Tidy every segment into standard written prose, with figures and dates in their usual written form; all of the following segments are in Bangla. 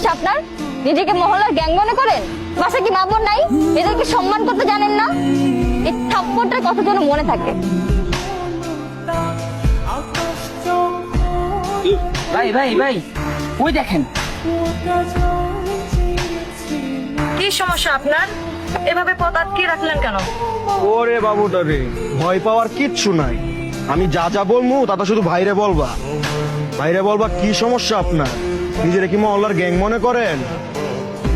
সমস্যা আপনার? নিজেকে মহল্লার গ্যাং মনে করেন? বাসা কি মা বোন নাই? এদেরকে সম্মান করতে জানেন না? এই থাপ্পড়টার কথা যেন মনে থাকে। ভাই ভাই ভাই, ওই দেখেন। কি সমস্যা আপনার? এভাবে পথ আটকে রাখলেন কেন? ওরে বাবুটা রে, ভয় পাওয়ার কিচ্ছু নাই। আমি যা যা বলবো তা তো শুধু ভাইরে বলবা। ভাইরে বলবা কি সমস্যা আপনার? নিজেরা কি মহল্লার গ্যাং মনে করেন?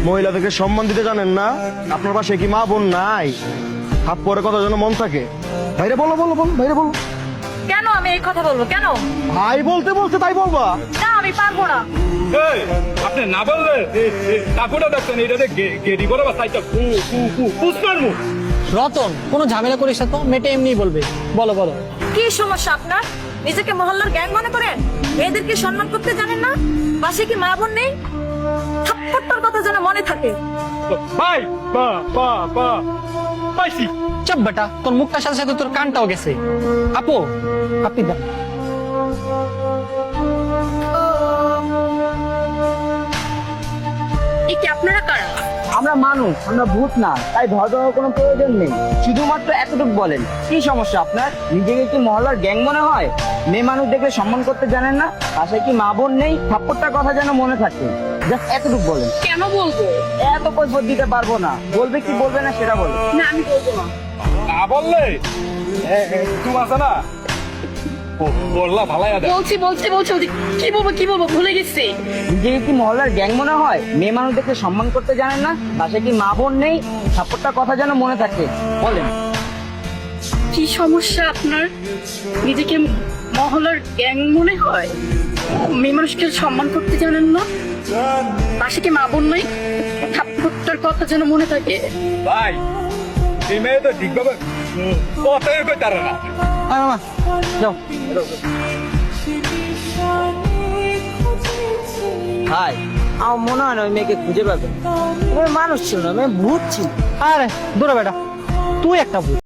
মহিলাদেরকে সম্মান দিতে জানেন না? আপনার পাশে কি মা বোন নাই? হাত পরে কথা যেন মন থাকে। ভাইরে বলো বলো বলো, ভাইরে বলো। কেন আমি এই কথা বলবো? কেন? ভাই বলতে বলতে তাই বলবা? না, আমি পারবো না। আপনি না বললে কাকুটা দেখছেন এটাতে গেডি করে বা সাইটা পুষ্পার মুখ। রতন, কোনো ঝামেলা করিস না তো, মেয়েটা এমনি বলবে। বলো বলো। কি সমস্যা আপনার? নিজেকে মহল্লার গ্যাং মনে করেন? মেয়েদেরকে সম্মান করতে জানেন না? পাশে কি মা বোন নেই? থাপ্পড়টার কথা যেন মনে থাকে। ভাই বা বা বা পাইছি। চাপ বেটা, তোর মুখটার সাথে সাথে তোর কানটাও গেছে। আপু, আপনি দেন। এই কি আপনারা কারা? আমরা মানুষ, আমরা ভূত না, তাই ভয় পাওয়ার কোনো প্রয়োজন নেই। শুধুমাত্র এতটুকু বলেন, কি সমস্যা আপনার? নিজেকে কি মহল্লার গ্যাং মনে হয়? মেয়ে মানুষ দেখলে সম্মান করতে জানেন না? পাশে কি মা বোন নেই? থাপ্পড়টার কথা যেন মনে থাকে। জাস্ট এতটুকু বলেন। কেন বলবো? এত কৈফিয়ত দিতে পারবো না। বলবে কি বলবে না সেটা বলো। না, আমি বলবো না। না বললে তুমি আছে না বললা ভালাই আছে। বলছি বলছি বলছি বলছি। কি বলবো ভুলে গেছি। নিজেকে কি মহল্লার গ্যাং মনে হয়? মেয়ে মানুষ দেখলে সম্মান করতে জানেন না? পাশে কি মা বোন নেই? থাপ্পড়টার কথা যেন মনে থাকে। বলেন। কি সমস্যা আপনার? নিজেকে মহল্লার গ্যাং মনে হয়? মেয়ে মানুষকে সম্মান করতে জানেন না? পাশে কি মা বোন নেই? থাপ্পড়টার কথা যেন মনে থাকে। ভাই এই মেয়ে তো ঠিকভাবে কথাই কই তারা না। আয় মামা, যাও। হাই, আমার মনে হয় না ওই মেয়েকে খুঁজে পাবেন। ওই মানুষ ছিল না, মেয়ে ভূত ছিল। আরে দূরে বেটা, তুই একটা ভূত।